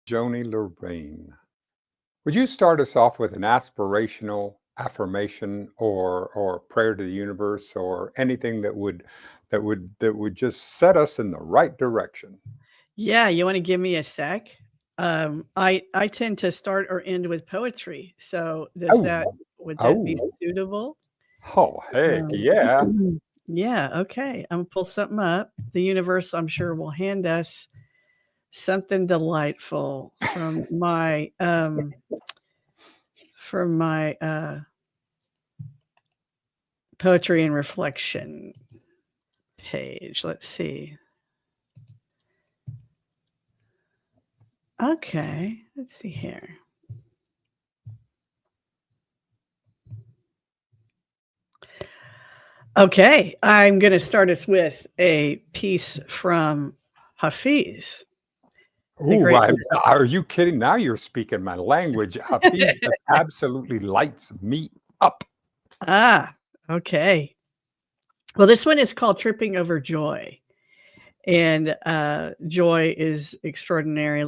Joni Lorraine. Would you start us off with an aspirational affirmation or prayer to the universe or anything that would just set us in the right direction? Yeah, you wanna give me a sec? I tend to start or end with poetry, so Oh, would that be oh, suitable? oh, heck Um, yeah. yeah, okay, I'm gonna pull something up. The universe, I'm sure, will hand us something delightful from my poetry and reflection page. Let's see. Okay, let's see here. Okay, I'm gonna start us with a piece from Hafiz, the Ooh, great are you kidding? Now you're speaking my language. Hafiz just absolutely lights me up. Ah, okay. Well, this one is called Tripping Over Joy, and, joy is extraordinary,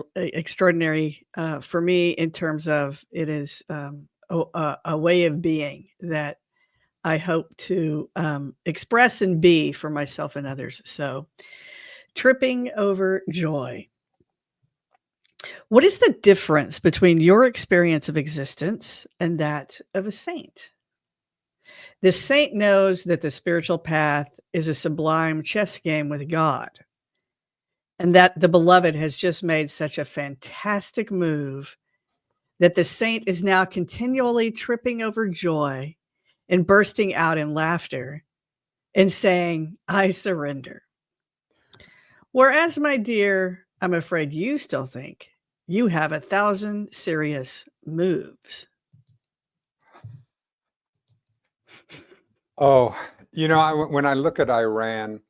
for me in terms of it is, a way of being that I hope to, express and be for myself and others. So, tripping over joy. What is the difference between your experience of existence and that of a saint? The saint knows that the spiritual path is a sublime chess game with God, and that the beloved has just made such a fantastic move that the saint is now continually tripping over joy and bursting out in laughter and saying, I surrender. Whereas, my dear, I'm afraid you still think you have 1,000 serious moves. Oh, when I look at Iran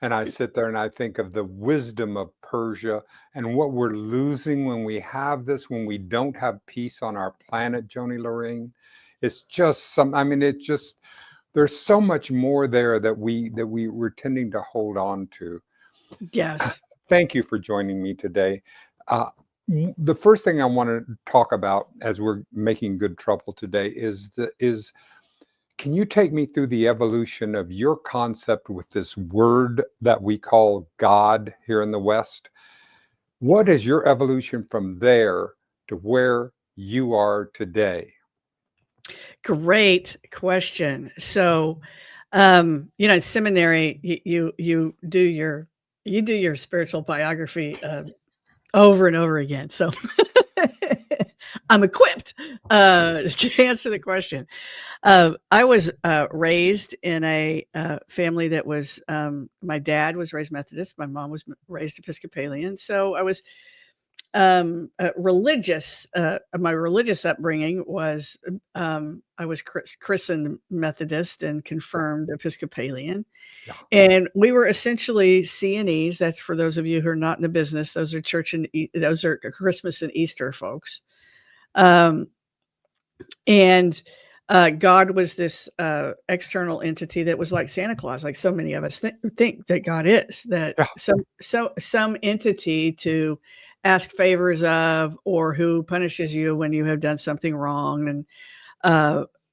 and I sit there and I think of the wisdom of Persia and what we're losing when we have this, when we don't have peace on our planet, Joni Lorraine, it's just it's just there's so much more there that we were tending to hold on to. Yes. Thank you for joining me today. Uh, the first thing I want to talk about as we're making good trouble today is can you take me through the evolution of your concept with this word that we call God here in the West? What is your evolution from there to where you are today? Great question. So, in seminary, you do your spiritual biography over and over again. So I'm equipped to answer the question. I was raised in a family that was my dad was raised Methodist, my mom was raised Episcopalian. So I was religious. My religious upbringing was I was christened Methodist and Yeah, confirmed Episcopalian, yeah. and we were essentially C&Es. That's for those of you who are not in the business. Those are those are Christmas and Easter folks. Um, and God was this external entity that was like Santa Claus, like so many of us think that God is. That Yeah. some entity to ask favors of, or who punishes you when you have done something wrong,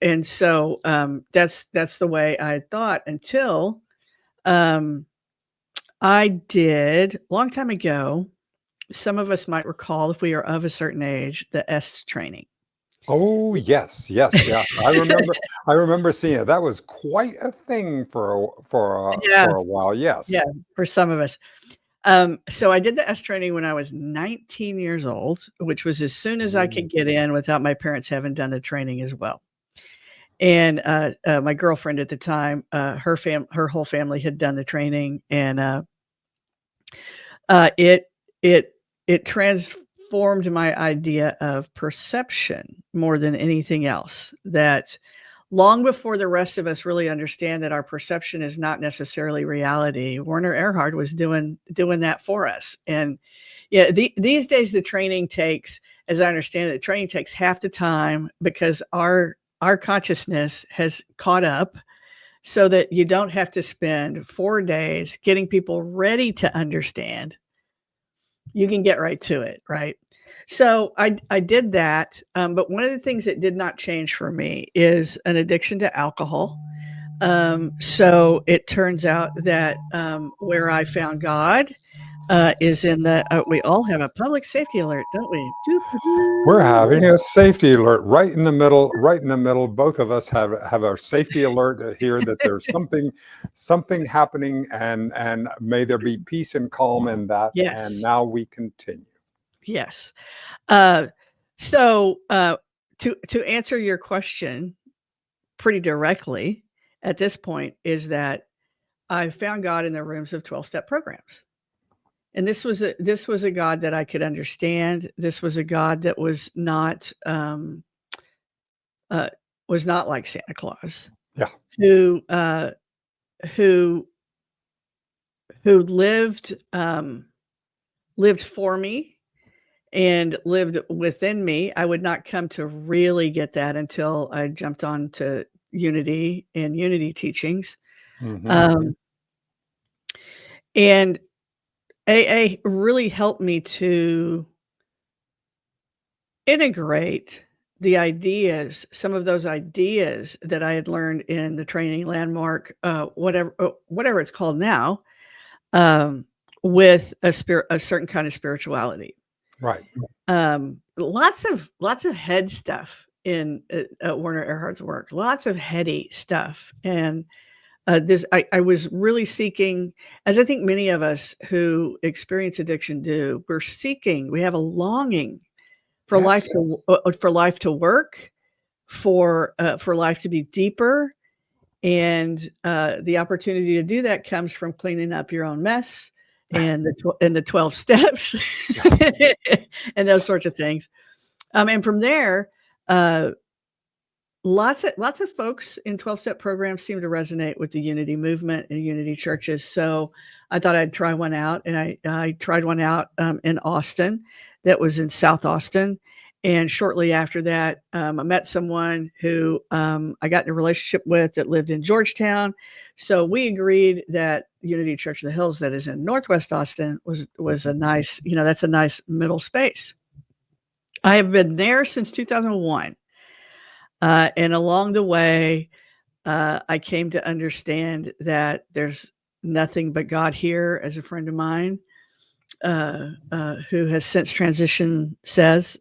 and so that's the way I thought until um, I did long time ago. Some of us might recall, if we are of a certain age, the S training. Oh, yes, yes, yes. I remember seeing it. That was quite a thing Yeah, for a while. Yes. yeah, for some of us. So I did the S training when I was 19 years old, which was as soon as I Ooh, could get in without my parents having done the training as well. And my girlfriend at the time, her whole family had done the training, and uh, it it it transformed my idea of perception more than anything else. That long before the rest of us really understand that our perception is not necessarily reality, Werner Erhard was doing that for us. And yeah, these days the training takes, as I understand it, the training takes half the time because our consciousness has caught up, so that you don't have to spend 4 days getting people ready to understand. You can get right to it, right? So I did that, but one of the things that did not change for me is an addiction to alcohol. So it turns out that where I found God is in the. We all have a public safety alert, don't we? We're having a safety alert right in the middle, right in the middle. Both of us have our safety alert here that there's something happening, and may there be peace and calm in that. And Yes. now we continue. Yes. Uh, so to answer your question pretty directly at this point is that I found God in the rooms of 12-step programs. And this was a God that I could understand. This was a God that was not like Santa Claus, Yeah. who lived for me and lived within me. I would not come to really get that until I jumped on to Unity and Unity teachings. Mhm. And AA really helped me to integrate some of those ideas that I had learned in the training landmark, whatever it's called now, with a certain kind of spirituality. Right. Lots of head stuff in Werner Erhard's work, lots of heady stuff. And I was really seeking, as I think many of us who experience addiction do, we have a longing for life Yes. to work, for life to be deeper, and the opportunity to do that comes from cleaning up your own mess and the 12 steps and those sorts of things. And from there, lots of folks in 12-step programs seem to resonate with the Unity movement and Unity churches. So I thought I'd try one out, and I tried one out in Austin, that was in South Austin. And shortly after that, I met someone who I got in a relationship with that lived in Georgetown. So we agreed that Unity Church of the Hills, that is in Northwest Austin, was a nice, that's a nice middle space. I have been there since 2001. And along the way, I came to understand that there's nothing but God here, as a friend of mine who has since transitioned says,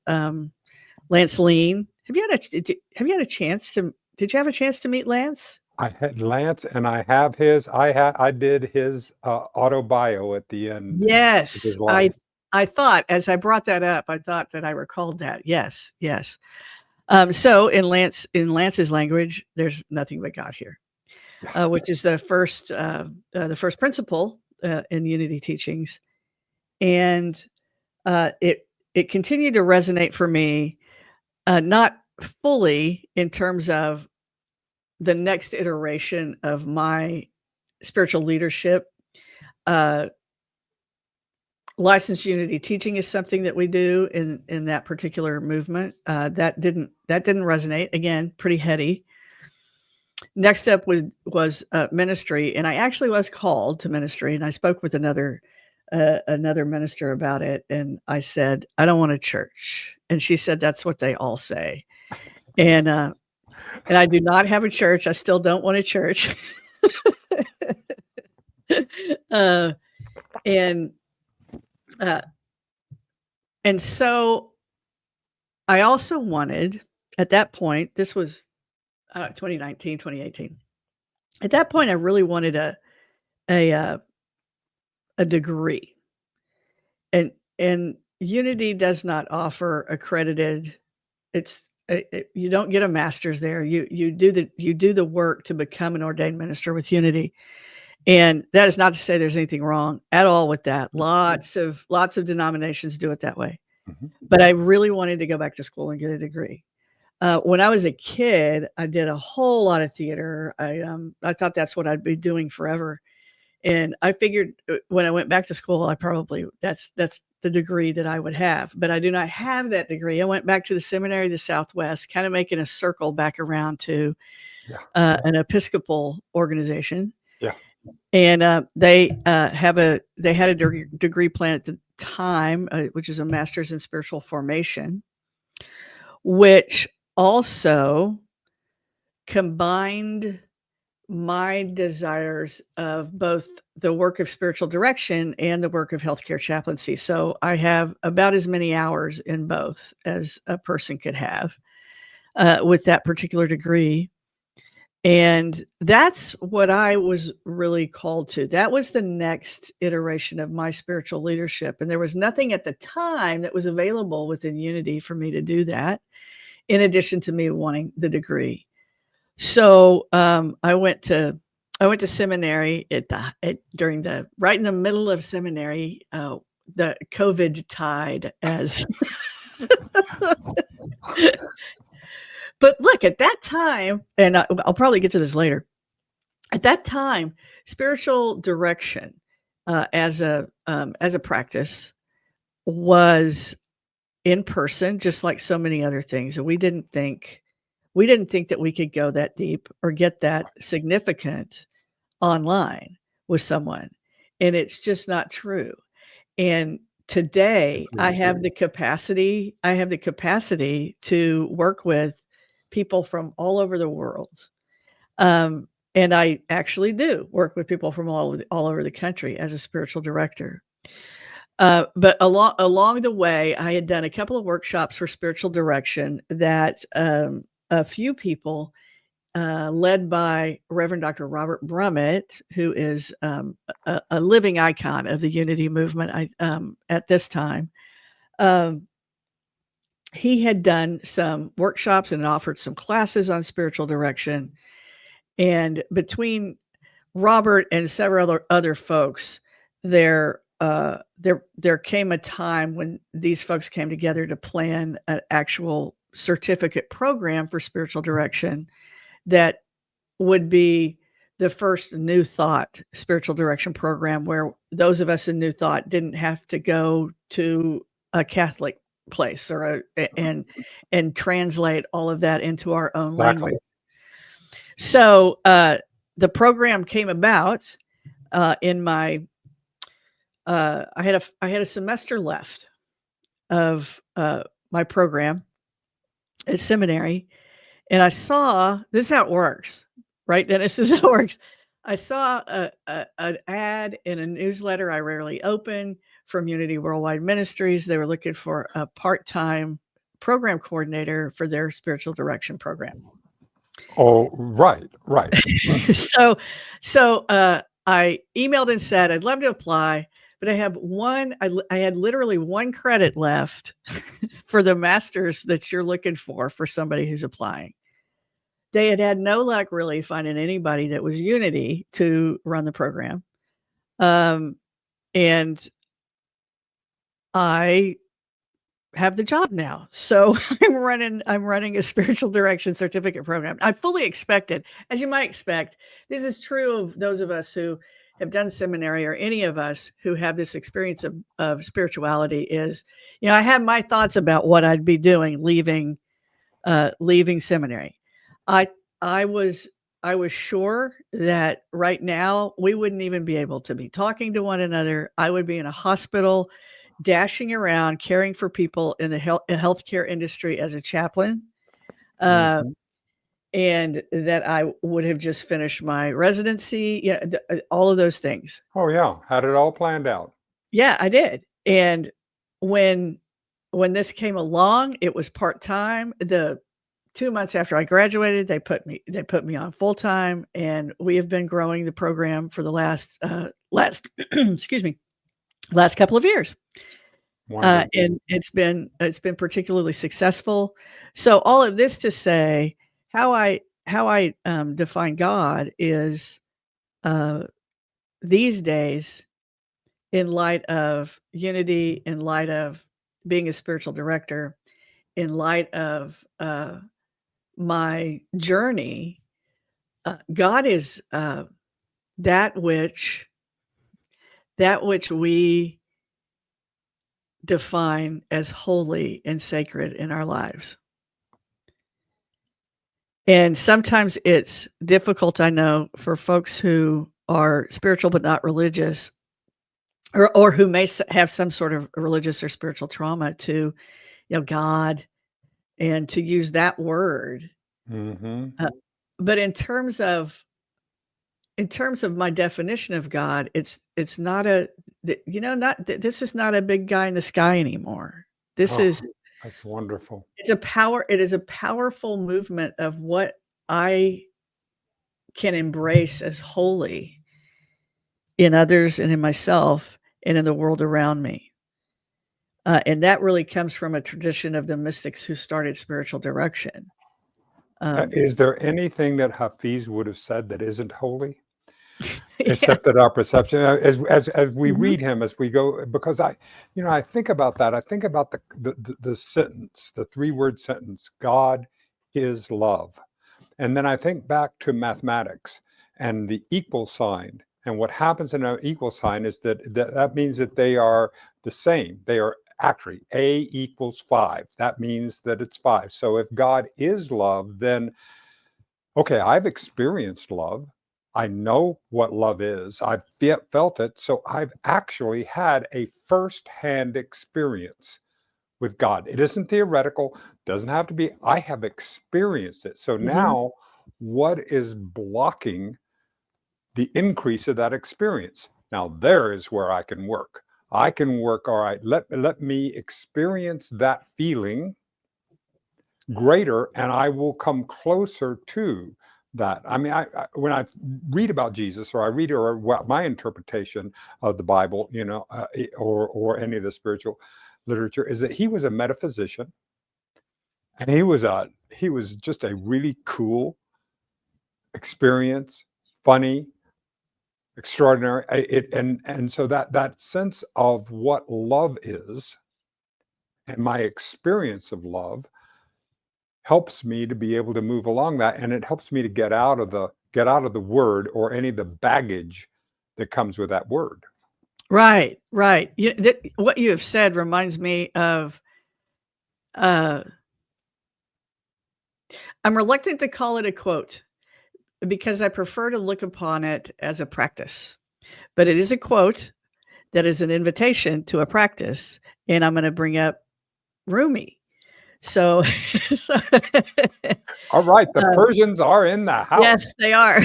Lance Lean. Did you have a chance to meet Lance? I had Lance, and I have I did his auto bio at the end of his Yes, life. I thought, as I brought that up, I thought that I recalled that. Yes, yes. So in Lance's language, there's nothing but God here, which is the first principle in Unity teachings, and it continued to resonate for me, not fully in terms of the next iteration of my spiritual leadership. Licensed Unity teaching is something that we do in that particular movement. That didn't resonate. Again, pretty heady. Next up was ministry, and I actually was called to ministry, and I spoke with another minister about it, and I said, I don't want a church, and she said, that's what they all say, and I do not have a church. I still don't want a church. And so I also wanted, at that point, this was 2019, 2018. At that point, I really wanted a degree, and Unity does not offer accredited. You don't get a master's there. You do the work to become an ordained minister with Unity. And that is not to say there's anything wrong at all with that. Lots of denominations do it that way. Mhm. But I really wanted to go back to school and get a degree. When I was a kid, I did a whole lot of theater. I thought that's what I'd be doing forever. And I figured when I went back to school, that's the degree that I would have. But I do not have that degree. I went back to the seminary of the Southwest, kind of making a circle back around to Yeah. an Episcopal organization. Yeah. And they had a degree plan time, which is a master's in spiritual formation, which also combined my desires of both the work of spiritual direction and the work of healthcare chaplaincy. So I have about as many hours in both as a person could have with that particular degree. And that's what I was really called to. That was the next iteration of my spiritual leadership. And there was nothing at the time that was available within Unity for me to do that, in addition to me wanting the degree. So I went to seminary right in the middle of seminary. The COVID tide as But look, at that time, and I'll probably get to this later. At that time, spiritual direction as a practice was in person, just like so many other things. And we didn't think that we could go that deep or get that significant online with someone. And it's just not true. And today I have the capacity to work with people from all over the world. And I actually do work with people from all over the country as a spiritual director. But along the way, I had done a couple of workshops for spiritual direction that a few people, led by Reverend Dr. Robert Brummett, who is a living icon of the Unity movement at this time. He had done some workshops and offered some classes on spiritual direction. And between Robert and several other folks, there came a time when these folks came together to plan an actual certificate program for spiritual direction that would be the first New Thought spiritual direction program, where those of us in New Thought didn't have to go to a Catholic place and translate all of that into our own language. So the program came about in my I had a semester left of my program at seminary, and I saw, this is how it works, right, Dennis? This is how it works. I saw an ad in a newsletter I rarely open from Unity Worldwide Ministries. They were looking for a part-time program coordinator for their spiritual direction program. Oh, right. So I emailed and said, I'd love to apply, but I had literally one credit left for the master's that you're looking for somebody who's applying. They had no luck really finding anybody that was Unity to run the program. And I have the job now. So I'm running a spiritual direction certificate program. I fully expected, as you might expect, this is true of those of us who have done seminary, or any of us who have this experience of spirituality, is, I had my thoughts about what I'd be doing leaving seminary. I was sure that right now we wouldn't even be able to be talking to one another. I would be in a hospital, dashing around, caring for people in the healthcare industry as a chaplain, and that I would have just finished my residency. All of those things. Oh yeah, had it all planned out. Yeah, I did. And when this came along, it was part-time. The 2 months after I graduated, they put me on full-time, and we have been growing the program for the last excuse me, last couple of years. And it's been particularly successful. So all of this to say, how I define God is these days, in light of Unity, in light of being a spiritual director, in light of my journey, God is that which we define as holy and sacred in our lives. And sometimes it's difficult, I know, for folks who are spiritual but not religious, or who may have some sort of religious or spiritual trauma to, God, and to use that word. Hmm. Uh, but in terms of my definition of God, it's not this is not a big guy in the sky anymore. This Oh, is that's wonderful. it is a powerful movement of what I can embrace as holy in others and in myself and in the world around me. And that really comes from a tradition of the mystics who started spiritual direction. Um, Is there anything that Hafiz would have said that isn't holy? yeah. Except that our perception, as we Mhm. read him, as we go, because I think about that. I think about the sentence, the 3-word sentence, God is love. And then I think back to mathematics and the equal sign. And what happens in an equal sign is that means that they are the same. They are actually A equals 5. That means that it's 5. So if God is love, then okay, I've experienced love. I know what love is. I've felt it. So I've actually had a firsthand experience with God. It isn't theoretical, doesn't have to be. I have experienced it. So Mhm. now, what is blocking the increase of that experience? Now, there is where I can work. I can work, all right, let me experience that feeling greater and I will come closer to that. I mean, when I read about Jesus or I read or what my interpretation of the Bible, or any of the spiritual literature is that he was a metaphysician and he was just a really cool experience, funny, extraordinary. And so that sense of what love is and my experience of love helps me to be able to move along that, and it helps me to get out of the word or any of the baggage that comes with that word. Right, right. What you have said reminds me of, uh I'm reluctant to call it a quote because I prefer to look upon it as a practice. But it is a quote that is an invitation to a practice, and I'm gonna bring up Rumi. So so All right, the um, Persians are in the house. yes, they are.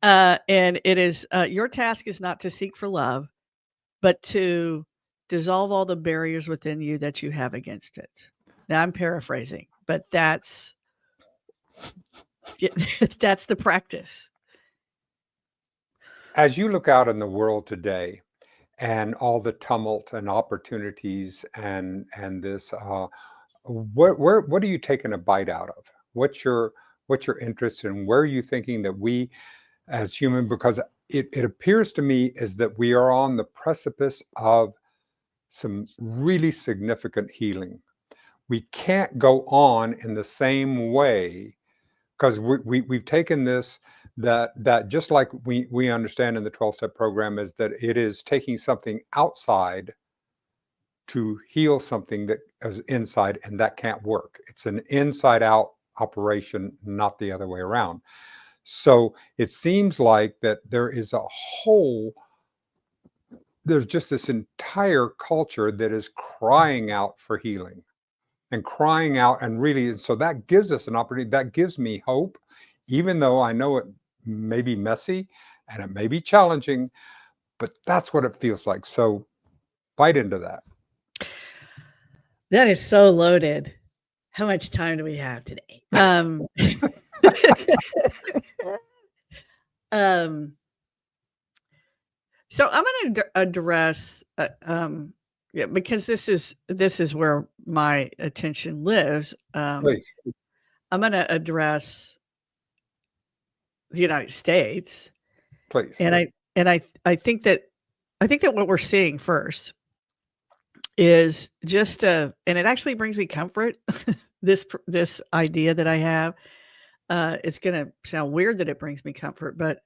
And it is, "Your task is not to seek for love, but to dissolve all the barriers within you that you have against it." Now, I'm paraphrasing, but yeah, that's the practice. As you look out in the world today and all the tumult and opportunities and this, what are you taking a bite out of? What's your interest in? Where are you thinking that we as human, because it appears to me is that we are on the precipice of some really significant healing. We can't go on in the same way because we've taken this, that just like we understand in the 12-step program is that it is taking something outside to heal something that is inside, and that can't work. It's an inside out operation, not the other way around. So it seems like that there's just this entire culture that is crying out for healing and crying out, and really, so that gives us an opportunity. That gives me hope, even though I know it may be messy and it may be challenging, but that's what it feels like. So bite into that. That is so loaded. How much time do we have today? Um, so I'm gonna address, yeah, because this is where my attention lives. Please, I'm gonna address the United States, please. and I think that what we're seeing first is just and it actually brings me comfort. This idea that I have, it's gonna sound weird that it brings me comfort, but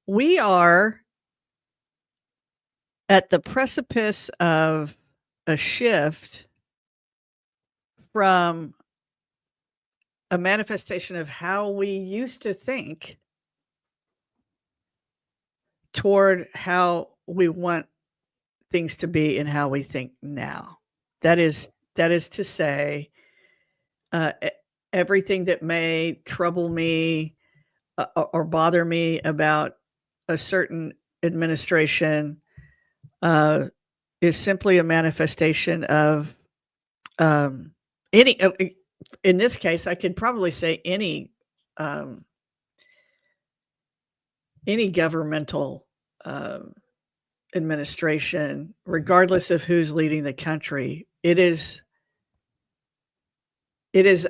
we are at the precipice of a shift from a manifestation of how we used to think toward how we want things to be and how we think now. That is to say, e everything that may trouble me, or bother me about a certain administration, uh, is simply a manifestation of, um, any in this case, I could probably say um, any governmental, um, administration, regardless of who's leading the country. It is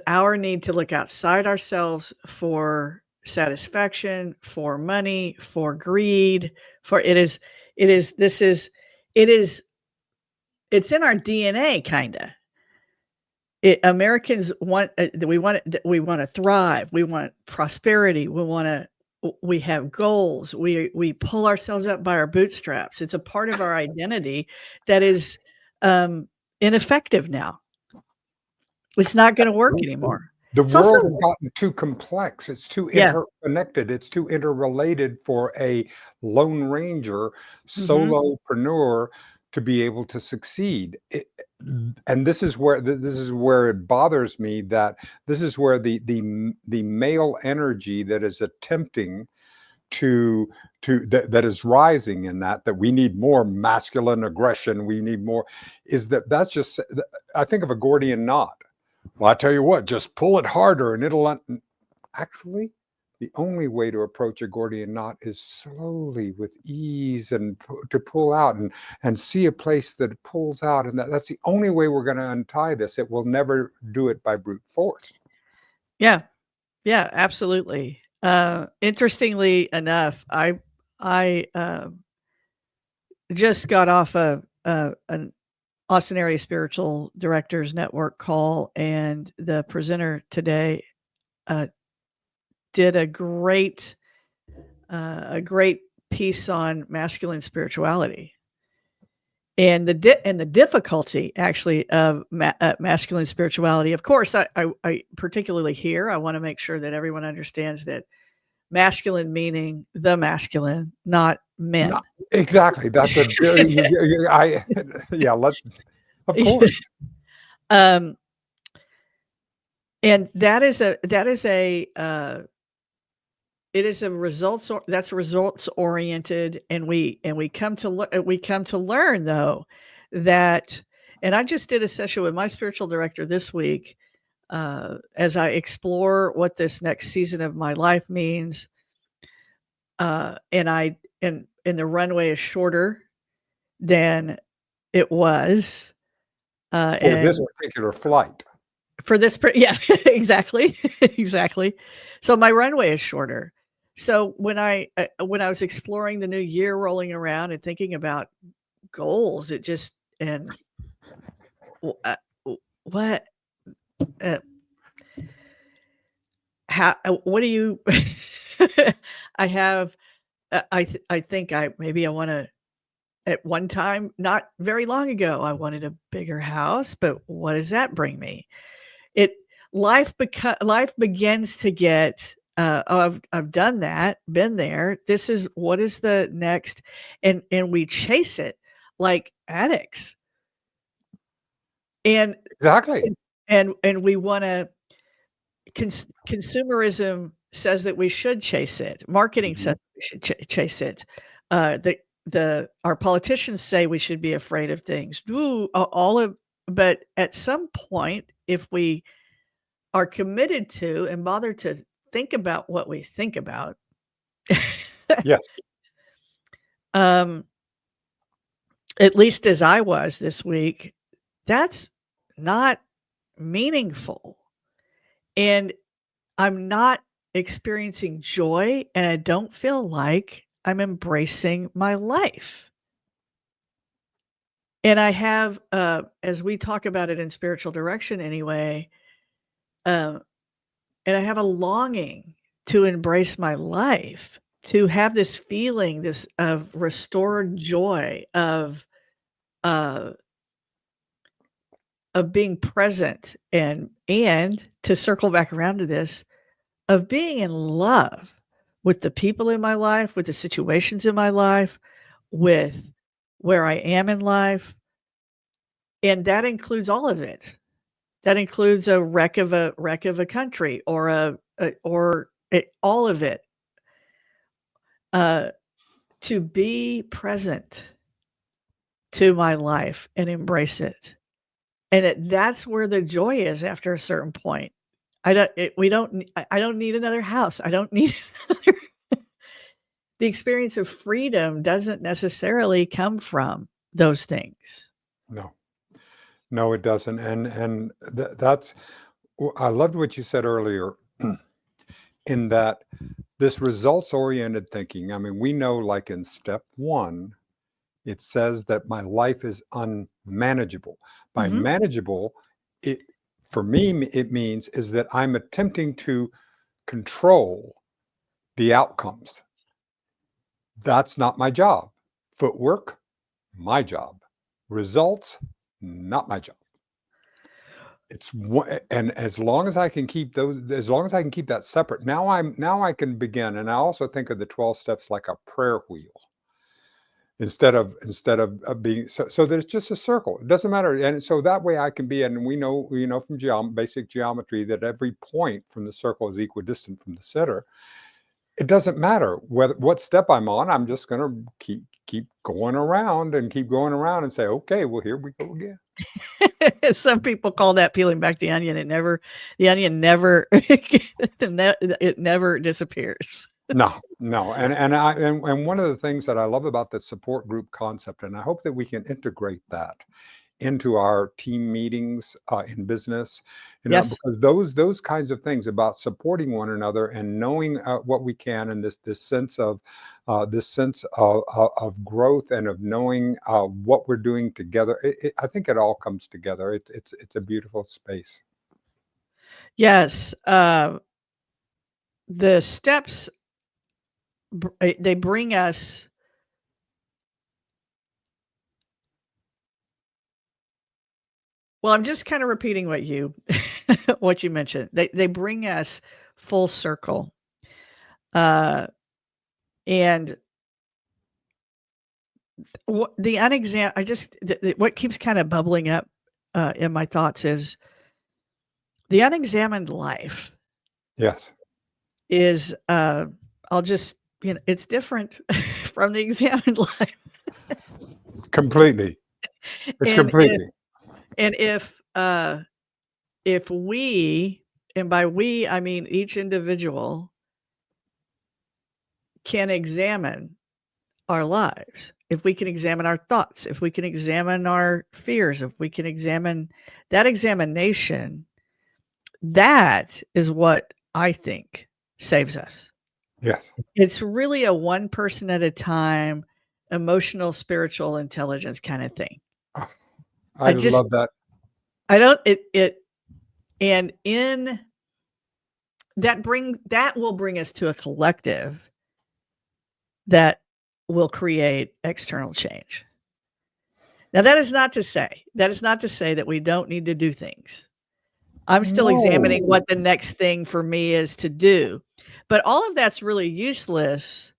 our need to look outside ourselves for satisfaction, for money, for greed, for it is this is it is it's in our DNA kinda. Americans want, we wanna thrive, we want prosperity, we have goals, we pull ourselves up by our bootstraps. It's a part of our identity that is, um, ineffective now. It's not gonna work anymore. The It's also world has gotten too complex, it's too Yeah. interconnected, it's too interrelated for a lone ranger, Mhm. solopreneur to be able to succeed. And this is where this is where it bothers me, that this is where the male energy that is attempting to that is rising, in that we need more masculine aggression, we need more, is that's just, I think of a Gordian knot. Well, I tell you what, just pull it harder and it'll actually, the only way to approach a Gordian knot is slowly, with ease, and to pull out and see a place that it pulls out, and that's the only way we're going to untie this. It will never do it by brute force. Yeah. Yeah, absolutely. Interestingly enough, I just got off an Austin Area Spiritual Directors Network call, and the presenter today, uh, did a great piece on masculine spirituality. And the difficulty actually of masculine spirituality. Of course, I particularly here, I wanna make sure that everyone understands that masculine meaning the masculine, not men. Not exactly. That's a I yeah, let's, of course. Um, and it is a results oriented, and we come to learn, though, that, and I just did a session with my spiritual director this week, as I explore what this next season of my life means, and the runway is shorter than it was, For this and particular flight. for this yeah, exactly, exactly. So my runway is shorter. So when I was exploring the new year rolling around and thinking about goals, it just and w w what, uh, how what do you I have, I think I wanna, at one time, not very long ago, I wanted a bigger house, but what does that bring me? It life begins to get, "Oh, I've done that, been there. This is what is the next?" And we chase it like addicts. And Exactly. and we wanna consumerism says that we should chase it. Marketing Mhm. says we should chase it. The our politicians say we should be afraid of things. Ooh, all of but at some point, if we are committed to and bother to think about what we think about, Yes. um, at least as I was this week, that's not meaningful. And I'm not experiencing joy, and I don't feel like I'm embracing my life. And I have, as we talk about it in spiritual direction anyway, um, and I have a longing to embrace my life, to have this feeling, this of restored joy, uh, of being present, and to circle back around to this, of being in love with the people in my life, with the situations in my life, with where I am in life, and that includes all of it. That includes a wreck of a country, or all of it. To be present to my life and embrace it, and that's where the joy is after a certain point. I don't need another house. I don't need another. The experience of freedom doesn't necessarily come from those things. No, no, it doesn't. And that's, I loved what you said earlier in that this results oriented thinking. I mean, we know, like in step one, it says that my life is unmanageable. By Mhm. manageable, it, for me, it means is that I'm attempting to control the outcomes. That's not my job. Footwork, my job. Results, not my job. It's one, and as long as I can keep those, as long as I can keep that separate, now I can begin. And I also think of the 12 steps like a prayer wheel. Instead of being so that it's just a circle. It doesn't matter, and so that way I can be. And we know from basic geometry that every point from the circle is equidistant from the center. It doesn't matter what step I'm on. I'm just going to keep going around and keep going around and say, okay, well, here we go again. Some people call that peeling back the onion. The onion never, it never disappears. No, no, and one of the things that I love about the support group concept, and I hope that we can integrate that into our team meetings in business, Yes. because those kinds of things about supporting one another and knowing what we can, and this sense of of growth and of knowing what we're doing together. I think it all comes together. It's a beautiful space. Yes. The steps, they bring us. Well, I'm just kind of repeating what you what you mentioned. They bring us full circle. And the what keeps kind of bubbling up in my thoughts is the unexamined life Yes, is I'll just, it's different from the examined life. completely. It's And if completely. and if we, and by we I mean each individual, can examine our lives, if we can examine our thoughts, if we can examine our fears, if we can examine that examination, that is what I think saves us. Yes. It's really a one person at a time, emotional, spiritual intelligence kind of thing. Oh, I I just love that. I don't it and in that will bring us to a collective that will create external change. Now that is not to say that we don't need to do things. I'm still No, examining what the next thing for me is to do. But all of that's really useless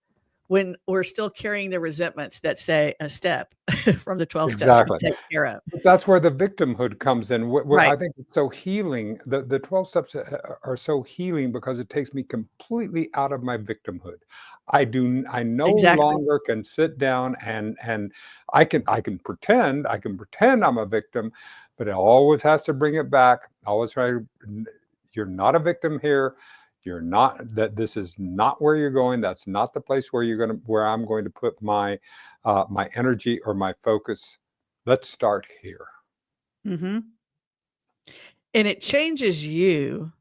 when we're still carrying the resentments that say a step from the 12 steps be exactly. taken care of. But that's where the victimhood comes in. Where Right. I think it's so healing. The 12 steps are so healing because it takes me completely out of my victimhood. I no Exactly. longer can sit down and I can pretend I'm a victim, but it always has to bring it back. I always try to, you're not a victim here. You're not, that this is not where you're going. That's not the place where I'm going to put my my energy or my focus. Let's start here. Mhm. And it changes you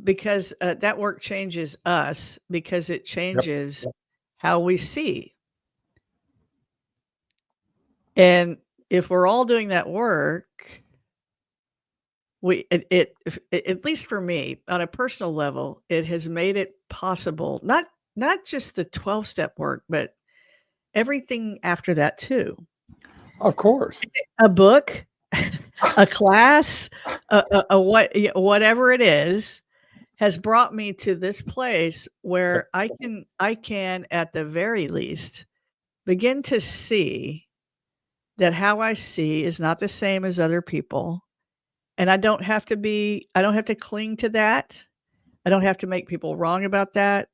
because, that work changes us because it Yep. changes how we see. And if we're all doing that work, we at least for me, on a personal level, it has made it possible, not just the 12-step work, but everything after that too. Of course. A book, a class, whatever it is, has brought me to this place Yep. where I can at the very least begin to see that how I see is not the same as other people. And I don't have to cling to that. I don't have to make people wrong about that.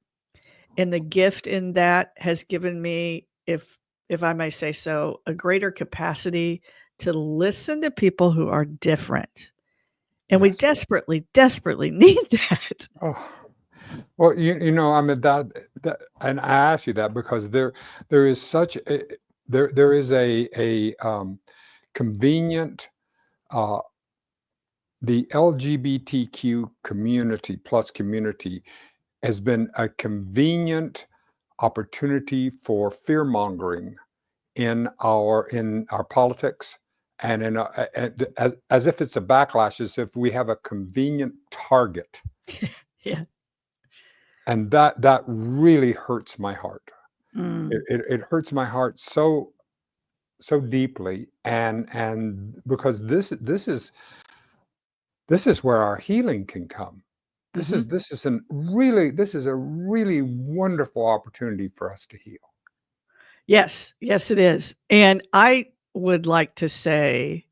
And the gift in that has given me, if I may say so, a greater capacity to listen to people who are different. And we Yes. desperately, desperately need that. Oh, well, I mean that, and I ask you that because there is such a there is a convenient uh, the LGBTQ community plus community has been a convenient opportunity for fear mongering in our politics and as if it's a backlash, as if we have a convenient target, Yeah. and that really hurts my heart. Mm. It hurts my heart so deeply, and because this is where our healing can come. This Mhm. is this is an really this is a really wonderful opportunity for us to heal. Yes. Yes, it is. And I would like to say,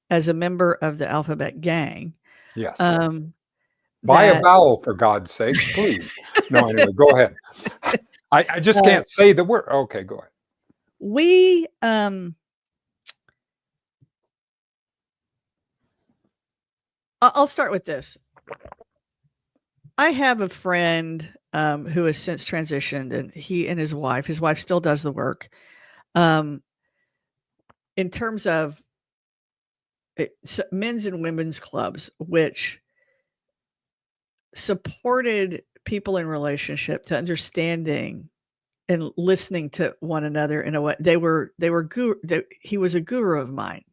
as a member of the Alphabet Gang, Yes. um, Buy a that vowel, for God's sakes, please. No, anyway, go ahead. I just uh, can't say the word. Okay, go ahead. we, I'll start with this. I have a friend, who has since transitioned, and he and his wife still does the work. Um, in terms of men's and women's clubs, which supported people in relationship to understanding and listening to one another in a way. He was a guru of mine,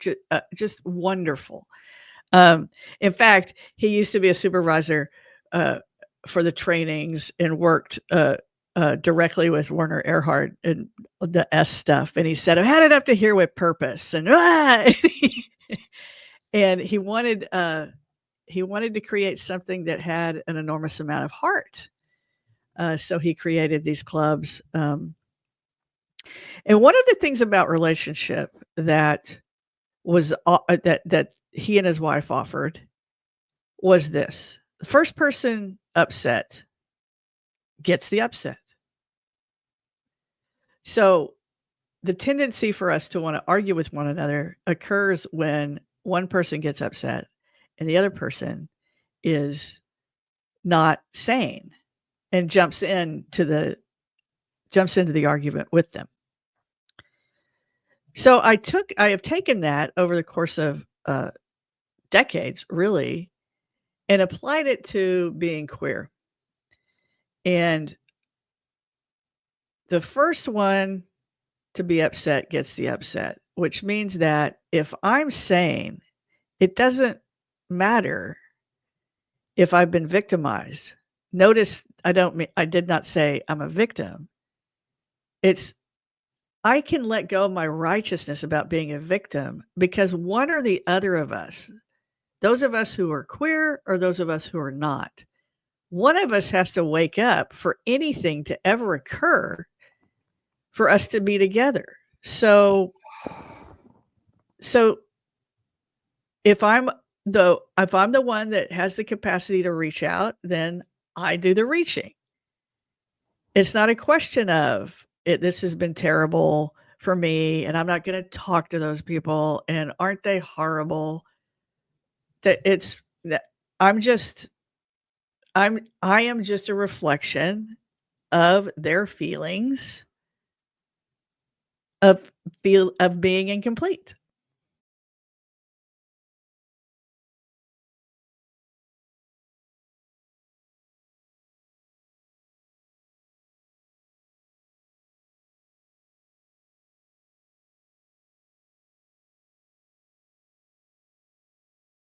just wonderful. In fact, he used to be a supervisor uh, for the trainings and worked directly with Werner Erhard and the S stuff. And he said, "I've had it up to here with purpose," and and he wanted to create something that had an enormous amount of heart. So he created these clubs. And one of the things about relationship that was that he and his wife offered was this: the first person upset gets the upset. So the tendency for us to want to argue with one another occurs when one person gets upset and the other person is not sane and jumps into the argument with them. So I have taken that over the course of decades, really, and applied it to being queer. And the first one to be upset gets the upset, which means that if I'm sane, it doesn't matter if I've been victimized. Notice I did not say I'm a victim. It's I can let go of my righteousness about being a victim because one or the other of us, those of us who are queer or those of us who are not, one of us has to wake up for anything to ever occur for us to be together. So if I'm the one that has the capacity to reach out, then I do the reaching. It's not a question of this has been terrible for me and I'm not going to talk to those people and aren't they horrible? That it's that I'm just I am just a reflection of their feelings of being incomplete.